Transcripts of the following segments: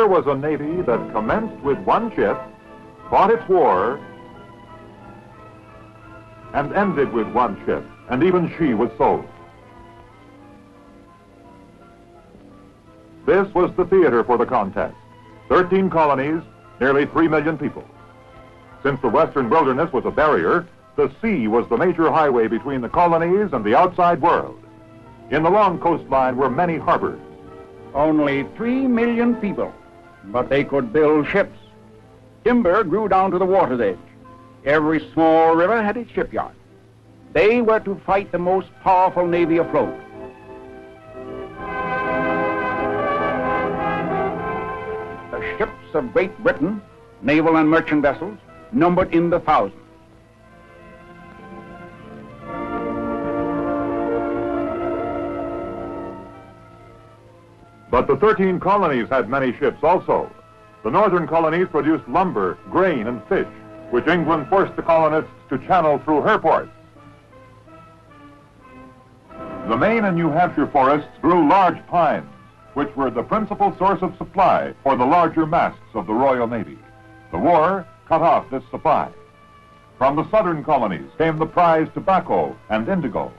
was a Navy that commenced with one ship, fought its war, and ended with one ship, and even she was sold. This was the theater for the contest. 13 colonies, nearly 3 million people. Since the western wilderness was a barrier, the sea was the major highway between the colonies and the outside world. In the long coastline were many harbors. Only 3 million people, but they could build ships. Timber grew down to the water's edge. Every small river had its shipyard. They were to fight the most powerful navy afloat. The ships of Great Britain, naval and merchant vessels, numbered in the thousands. But the 13 colonies had many ships also. The northern colonies produced lumber, grain, and fish, which England forced the colonists to channel through her ports. The Maine and New Hampshire forests grew large pines, which were the principal source of supply for the larger masts of the Royal Navy. The war cut off this supply. From the southern colonies came the prized tobacco and indigo.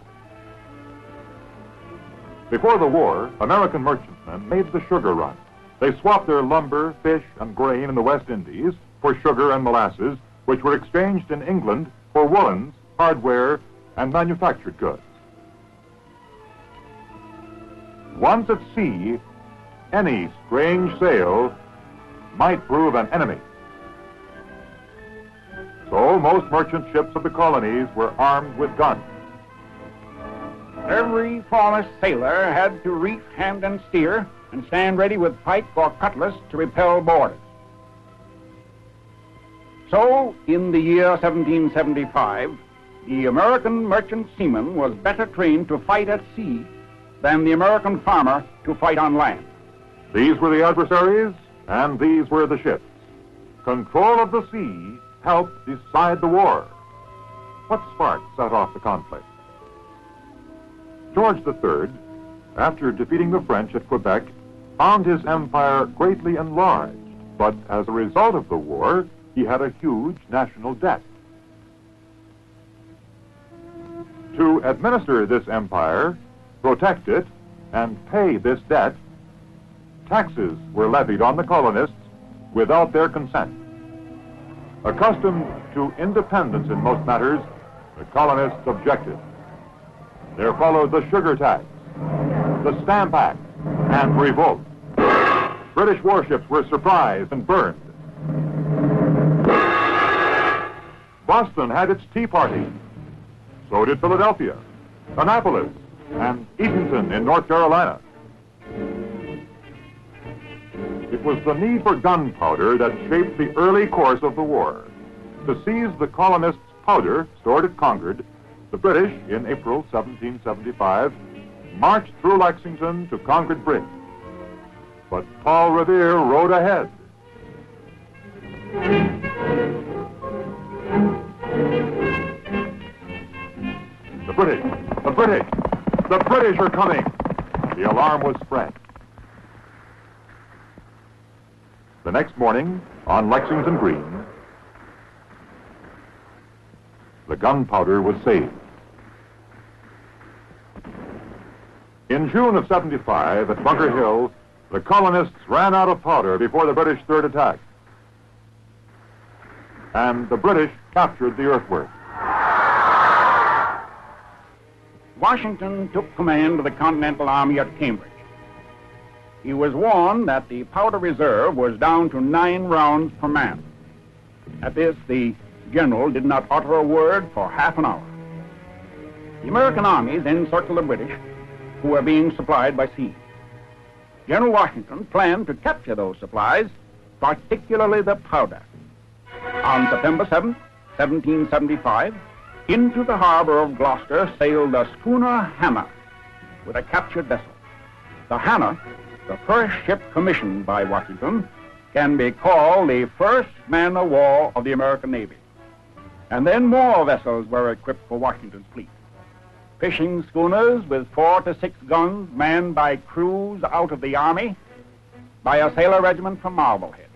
Before the war, American merchantmen made the sugar run. They swapped their lumber, fish, and grain in the West Indies for sugar and molasses, which were exchanged in England for woolens, hardware, and manufactured goods. Once at sea, any strange sail might prove an enemy. So most merchant ships of the colonies were armed with guns. Every foremost sailor had to reef, hand, and steer, and stand ready with pike or cutlass to repel boarders. So, in the year 1775, the American merchant seaman was better trained to fight at sea than the American farmer to fight on land. These were the adversaries, and these were the ships. Control of the sea helped decide the war. What spark set off the conflict? George III, after defeating the French at Quebec, found his empire greatly enlarged, but as a result of the war, he had a huge national debt. To administer this empire, protect it, and pay this debt, taxes were levied on the colonists without their consent. Accustomed to independence in most matters, the colonists objected. There followed the sugar tax, the Stamp Act, and revolt. British warships were surprised and burned. Boston had its Tea Party. So did Philadelphia, Annapolis, and Eatonton in North Carolina. It was the need for gunpowder that shaped the early course of the war. To seize the colonists' powder stored at Concord, the British, in April 1775, marched through Lexington to Concord Bridge. But Paul Revere rode ahead. The British are coming! The alarm was spread. The next morning, on Lexington Green, the gunpowder was saved. In June of 75, at Bunker Hill, the colonists ran out of powder before the British third attack. And the British captured the earthwork. Washington took command of the Continental Army at Cambridge. He was warned that the powder reserve was down to 9 rounds per man. At this, the general did not utter a word for half an hour. The American armies encircled the British, who were being supplied by sea. General Washington planned to capture those supplies, particularly the powder. On September 7, 1775, into the harbor of Gloucester sailed the schooner Hannah with a captured vessel. The Hannah, the first ship commissioned by Washington, can be called the first man-of-war of the American Navy. And then more vessels were equipped for Washington's fleet. Fishing schooners with 4 to 6 guns manned by crews out of the Army, by a sailor regiment from Marblehead.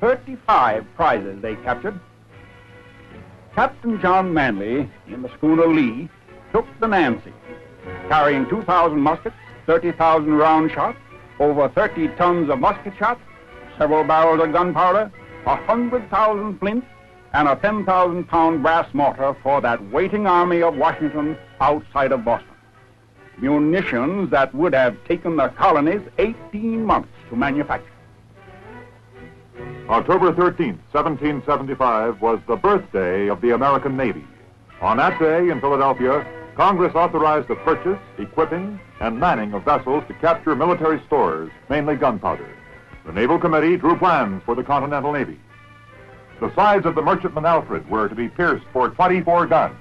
35 prizes they captured. Captain John Manley, in the schooner Lee, took the Nancy, carrying 2,000 muskets, 30,000 round shot, over 30 tons of musket shot, several barrels of gunpowder, 100,000 flints, and a 10,000-pound brass mortar for that waiting army of Washington outside of Boston. Munitions that would have taken the colonies 18 months to manufacture. October 13th, 1775, was the birthday of the American Navy. On that day in Philadelphia, Congress authorized the purchase, equipping, and manning of vessels to capture military stores, mainly gunpowder. The Naval Committee drew plans for the Continental Navy. The sides of the merchantman Alfred were to be pierced for 24 guns.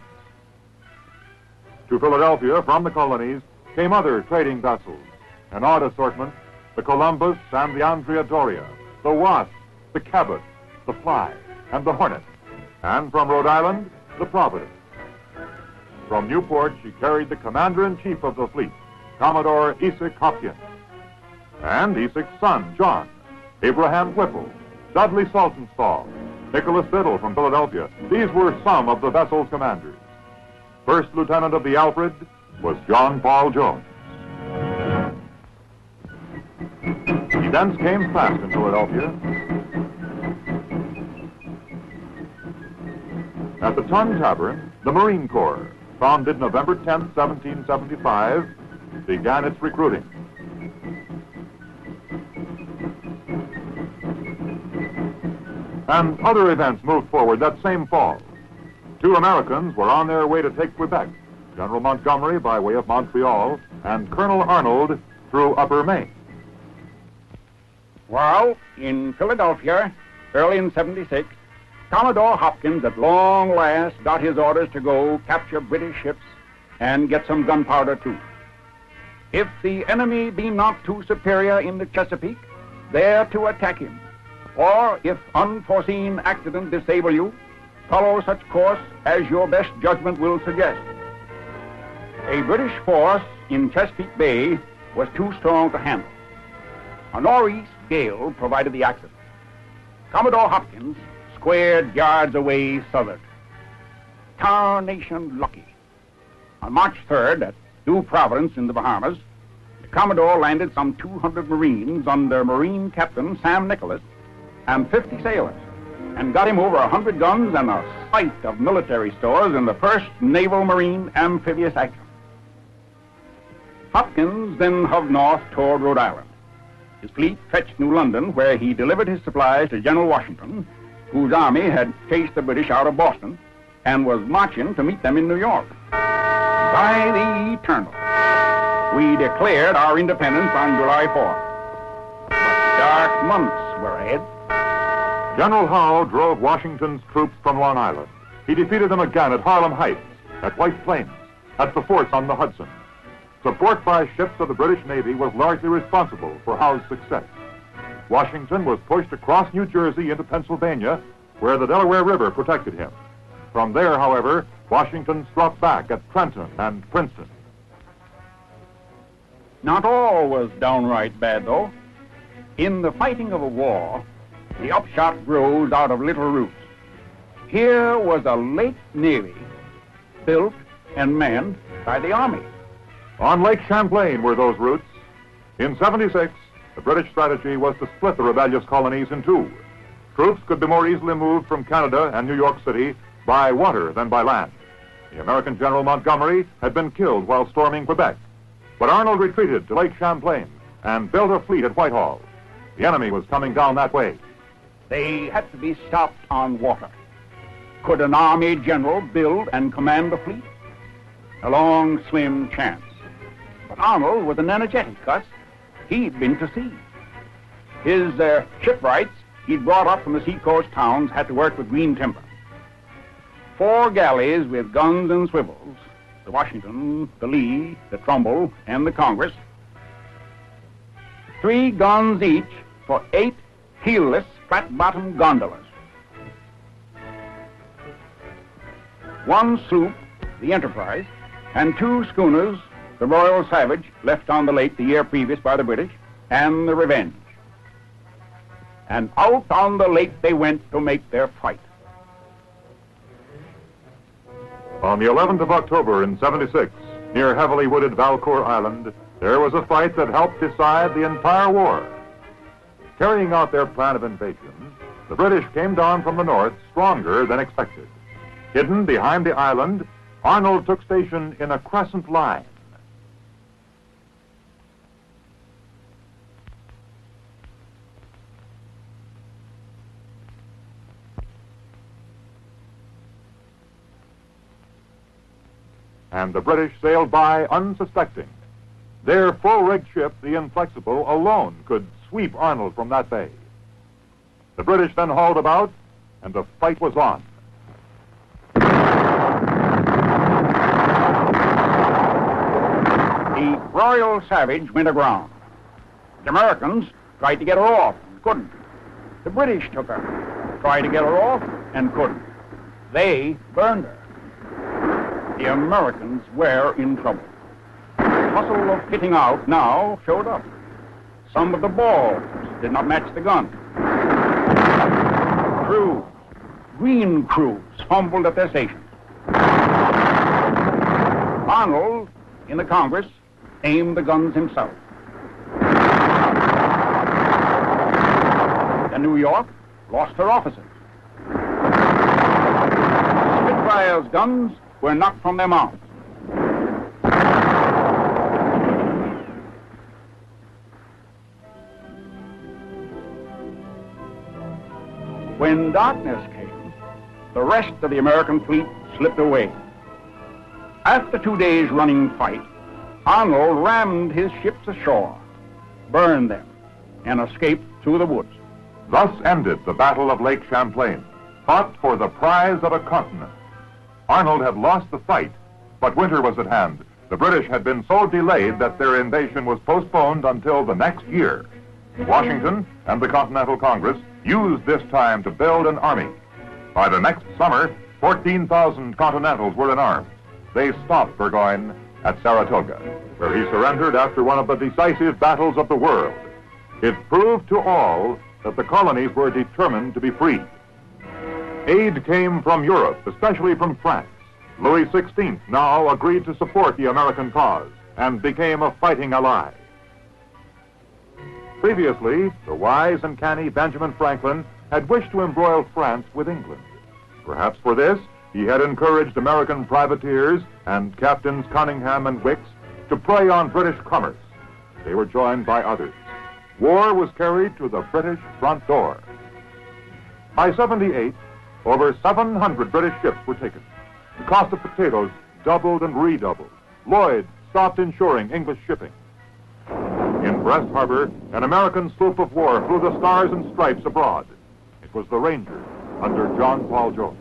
To Philadelphia from the colonies came other trading vessels, an odd assortment, the Columbus and the Andrea Doria, the Wasp, the Cabot, the Fly, and the Hornet, and from Rhode Island, the Providence. From Newport, she carried the commander-in-chief of the fleet, Commodore Essex Hopkins, and Essex's son, John, Abraham Whipple, Dudley Saltonstall, Nicholas Biddle from Philadelphia. These were some of the vessel's commanders. First lieutenant of the Alfred was John Paul Jones. Events came fast in Philadelphia. At the Tun Tavern, the Marine Corps, founded November 10, 1775, began its recruiting. And other events moved forward that same fall. 2 Americans were on their way to take Quebec, General Montgomery by way of Montreal, and Colonel Arnold through Upper Maine. Well, in Philadelphia, early in 76, Commodore Hopkins at long last got his orders to go capture British ships and get some gunpowder too. If the enemy be not too superior in the Chesapeake, there to attack him. Or if unforeseen accident disable you, follow such course as your best judgment will suggest. A British force in Chesapeake Bay was too strong to handle. A northeast gale provided the accident. Commodore Hopkins squared yards away southward. Tarnation lucky. On March 3rd at New Providence in the Bahamas, the Commodore landed some 200 Marines under Marine Captain Sam Nicholas and 50 sailors, and got him over 100 guns and a sight of military stores in the first Naval Marine amphibious action. Hopkins then hoved north toward Rhode Island. His fleet fetched New London, where he delivered his supplies to General Washington, whose army had chased the British out of Boston and was marching to meet them in New York. By the eternal, we declared our independence on July 4th. But dark months were ahead. General Howe drove Washington's troops from Long Island. He defeated them again at Harlem Heights, at White Plains, at the forts on the Hudson. Support by ships of the British Navy was largely responsible for Howe's success. Washington was pushed across New Jersey into Pennsylvania, where the Delaware River protected him. From there, however, Washington struck back at Trenton and Princeton. Not all was downright bad, though. In the fighting of a war, the upshot grows out of little roots. Here was a lake navy built and manned by the Army. On Lake Champlain were those roots. In 76, the British strategy was to split the rebellious colonies in 2. Troops could be more easily moved from Canada and New York City by water than by land. The American General Montgomery had been killed while storming Quebec, but Arnold retreated to Lake Champlain and built a fleet at Whitehall. The enemy was coming down that way. They had to be stopped on water. Could an army general build and command the fleet? A long, slim chance. But Arnold was an energetic cuss. He'd been to sea. His shipwrights he'd brought up from the seacoast towns had to work with green timber. 4 galleys with guns and swivels, the Washington, the Lee, the Trumbull, and the Congress. 3 guns each for 8 keelless, flat-bottomed gondolas. 1 sloop, the Enterprise, and 2 schooners, the Royal Savage, left on the lake the year previous by the British, and the Revenge. and out on the lake they went to make their fight. On the 11th of October in 76, near heavily wooded Valcour Island, there was a fight that helped decide the entire war. Carrying out their plan of invasion, the British came down from the north stronger than expected. Hidden behind the island, Arnold took station in a crescent line. And the British sailed by unsuspecting. Their full-rigged ship, the Inflexible, alone could sweep Arnold from that bay. The British then hauled about, and the fight was on. The Royal Savage went aground. The Americans tried to get her off and couldn't. The British took her, tried to get her off and couldn't. They burned her. The Americans were in trouble. The hustle of getting out now showed up. Some of the balls did not match the gun. Crews, green crews, fumbled at their stations. Arnold, in the Congress, aimed the guns himself. The New York lost her officers. Spitfire's guns were knocked from their mounts. When darkness came, the rest of the American fleet slipped away. After 2 days' running fight, Arnold rammed his ships ashore, burned them, and escaped through the woods. Thus ended the Battle of Lake Champlain, fought for the prize of a continent. Arnold had lost the fight, but winter was at hand. The British had been so delayed that their invasion was postponed until the next year. Washington and the Continental Congress used this time to build an army. By the next summer, 14,000 Continentals were in arms. They stopped Burgoyne at Saratoga, where he surrendered after one of the decisive battles of the world. It proved to all that the colonies were determined to be free. Aid came from Europe, especially from France. Louis XVI now agreed to support the American cause and became a fighting ally. Previously, the wise and canny Benjamin Franklin had wished to embroil France with England. Perhaps for this, he had encouraged American privateers and Captains Cunningham and Wicks to prey on British commerce. They were joined by others. War was carried to the British front door. By 78, over 700 British ships were taken. The cost of potatoes doubled and redoubled. Lloyd stopped insuring English shipping. In Brest Harbor, an American sloop of war flew the stars and stripes abroad. It was the Ranger, under John Paul Jones.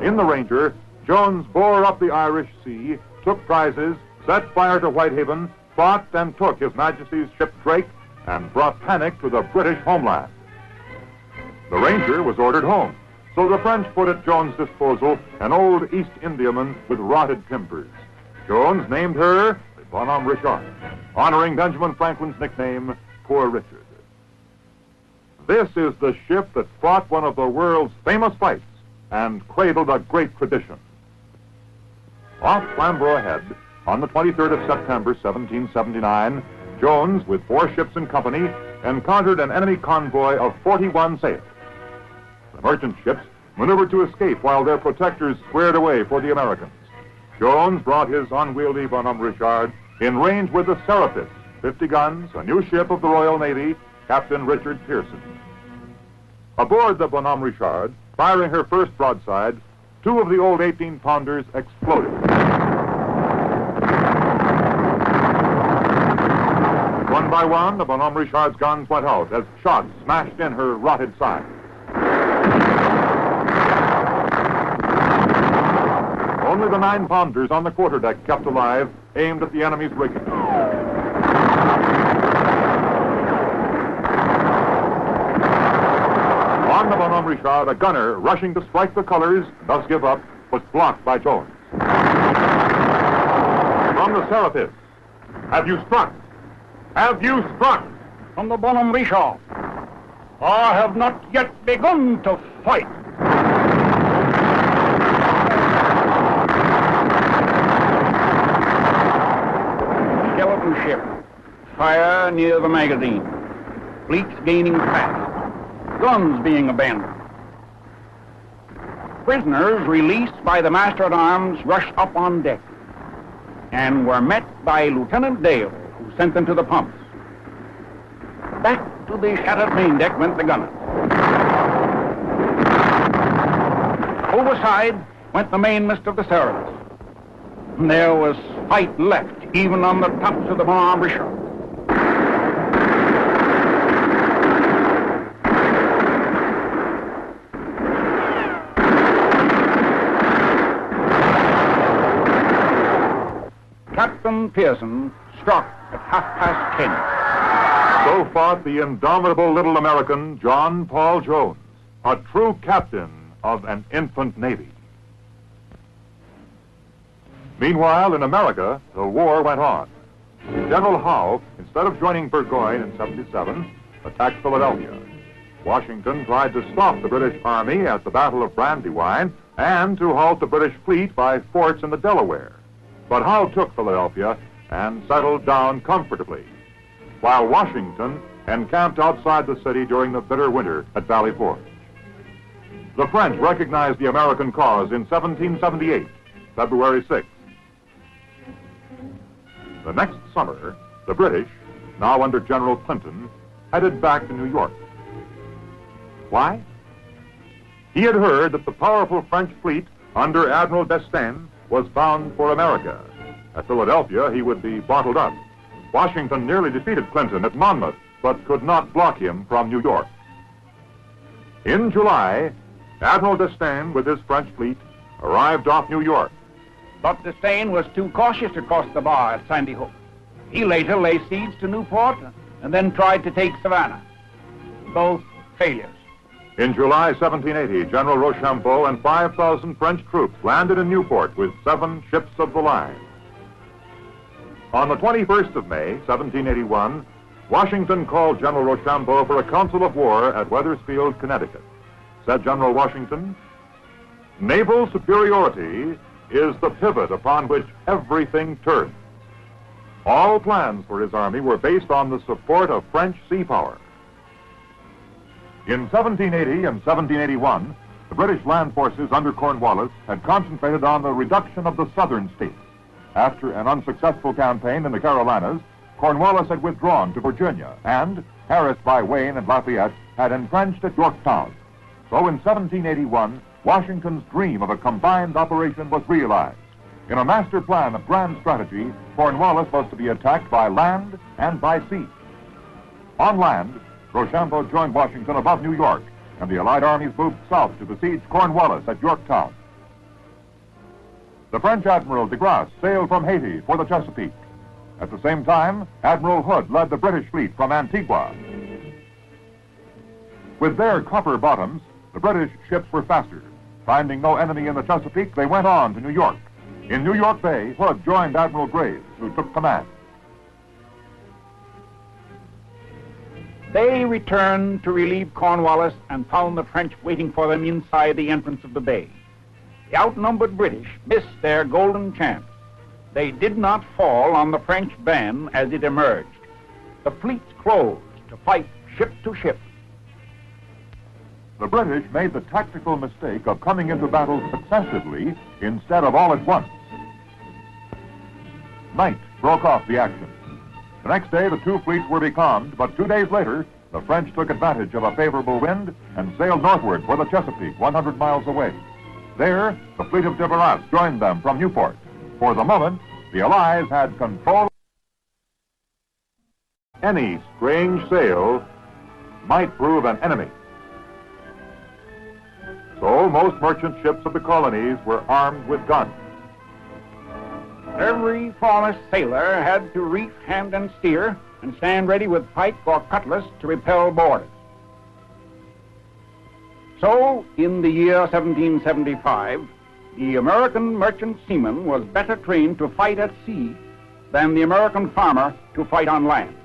In the Ranger, Jones bore up the Irish Sea, took prizes, set fire to Whitehaven, fought and took His Majesty's ship Drake, and brought panic to the British homeland. The Ranger was ordered home, so the French put at Jones' disposal an old East Indiaman with rotted timbers. Jones named her the Bonhomme Richard, honoring Benjamin Franklin's nickname, Poor Richard. This is the ship that fought one of the world's famous fights and cradled a great tradition. Off Flamborough Head, on the 23rd of September, 1779, Jones, with 4 ships in company, encountered an enemy convoy of 41 sail. The merchant ships maneuvered to escape while their protectors squared away for the Americans. Jones brought his unwieldy Bonhomme Richard in range with the Serapis, 50 guns, a new ship of the Royal Navy, Captain Richard Pearson. Aboard the Bonhomme Richard, firing her first broadside, 2 of the old 18-pounders exploded. One by one, the Bonhomme Richard's guns went out as shots smashed in her rotted side. Only the 9-pounders on the quarterdeck kept alive, aimed at the enemy's rigging. On the Bonhomme Richard, a gunner rushing to strike the colors, thus give up, was blocked by Jones. From the Serapis, have you struck? Have you struck? From the Bonhomme Richard, I have not yet begun to fight. Skeleton ship. Fire near the magazine. Fleets gaining fast. Guns being abandoned. Prisoners released by the master-at-arms rushed up on deck and were met by Lieutenant Dale, who sent them to the pumps. Back to the shattered main deck went the gunners. Overside went the mainmast of the Cerberus. There was fight left, even on the tops of the embouchure. Captain Pearson struck at 10:30. So fought the indomitable little American, John Paul Jones, a true captain of an infant navy. Meanwhile, in America, the war went on. General Howe, instead of joining Burgoyne in 77, attacked Philadelphia. Washington tried to stop the British Army at the Battle of Brandywine and to halt the British fleet by forts in the Delaware. But Howe took Philadelphia and settled down comfortably, while Washington encamped outside the city during the bitter winter at Valley Forge. The French recognized the American cause in 1778, February 6th. The next summer, the British, now under General Clinton, headed back to New York. Why? He had heard that the powerful French fleet under Admiral d'Estaing was bound for America. At Philadelphia, he would be bottled up. Washington nearly defeated Clinton at Monmouth, but could not block him from New York. In July, Admiral d'Estaing, with his French fleet, arrived off New York. But d'Estaing was too cautious to cross the bar at Sandy Hook. He later laid siege to Newport and then tried to take Savannah. Both failures. In July 1780, General Rochambeau and 5,000 French troops landed in Newport with 7 ships of the line. On the 21st of May, 1781, Washington called General Rochambeau for a council of war at Wethersfield, Connecticut. Said General Washington, "Naval superiority is the pivot upon which everything turns." All plans for his army were based on the support of French sea power. In 1780 and 1781, the British land forces under Cornwallis had concentrated on the reduction of the southern states. After an unsuccessful campaign in the Carolinas, Cornwallis had withdrawn to Virginia and, harassed by Wayne and Lafayette, had entrenched at Yorktown. So in 1781, Washington's dream of a combined operation was realized. In a master plan of grand strategy, Cornwallis was to be attacked by land and by sea. On land, Rochambeau joined Washington above New York, and the Allied armies moved south to besiege Cornwallis at Yorktown. The French Admiral de Grasse sailed from Haiti for the Chesapeake. At the same time, Admiral Hood led the British fleet from Antigua. With their copper bottoms, the British ships were faster. Finding no enemy in the Chesapeake, they went on to New York. In New York Bay, Hood joined Admiral Graves, who took command. They returned to relieve Cornwallis and found the French waiting for them inside the entrance of the bay. The outnumbered British missed their golden chance. They did not fall on the French van as it emerged. The fleets closed to fight ship to ship. The British made the tactical mistake of coming into battle successively instead of all at once. Night broke off the action. The next day, the two fleets were becalmed, but 2 days later, the French took advantage of a favorable wind and sailed northward for the Chesapeake, 100 miles away. There, the fleet of de Barras joined them from Newport. For the moment, the Allies had control. Any strange sail might prove an enemy. So most merchant ships of the colonies were armed with guns. Every foremost sailor had to reef, hand, and steer, and stand ready with pike or cutlass to repel boarders. So, in the year 1775, the American merchant seaman was better trained to fight at sea than the American farmer to fight on land.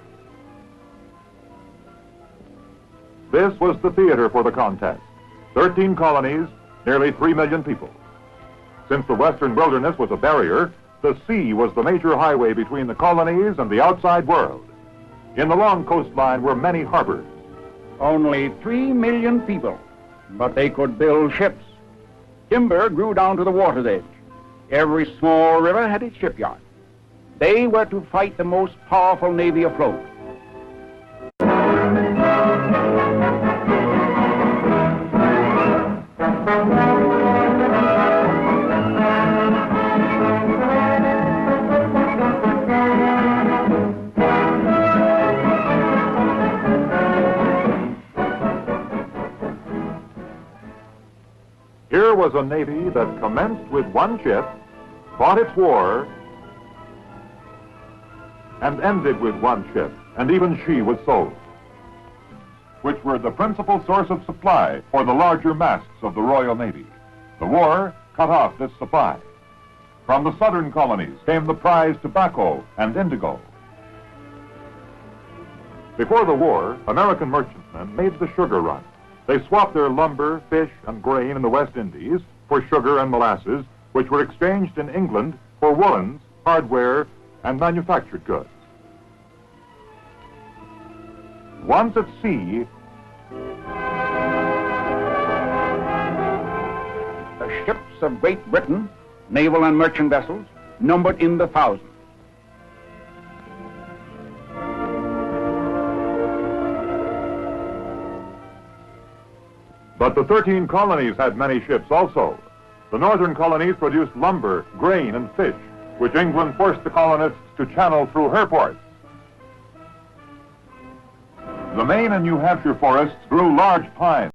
This was the theater for the contest. 13 colonies, nearly 3 million people. Since the western wilderness was a barrier, the sea was the major highway between the colonies and the outside world. In the long coastline were many harbors. Only 3 million people, but they could build ships. Timber grew down to the water's edge. Every small river had its shipyard. They were to fight the most powerful navy afloat. Here was a navy that commenced with one ship, fought its war, and ended with one ship, and even she was sold, which were the principal source of supply for the larger masts of the Royal Navy. The war cut off this supply. From the southern colonies came the prized tobacco and indigo. Before the war, American merchantmen made the sugar run. They swapped their lumber, fish, and grain in the West Indies for sugar and molasses, which were exchanged in England for woolens, hardware, and manufactured goods. Once at sea, the ships of Great Britain, naval and merchant vessels, numbered in the thousands. but the 13 colonies had many ships also. The northern colonies produced lumber, grain, and fish, which England forced the colonists to channel through her ports. The Maine and New Hampshire forests grew large pines.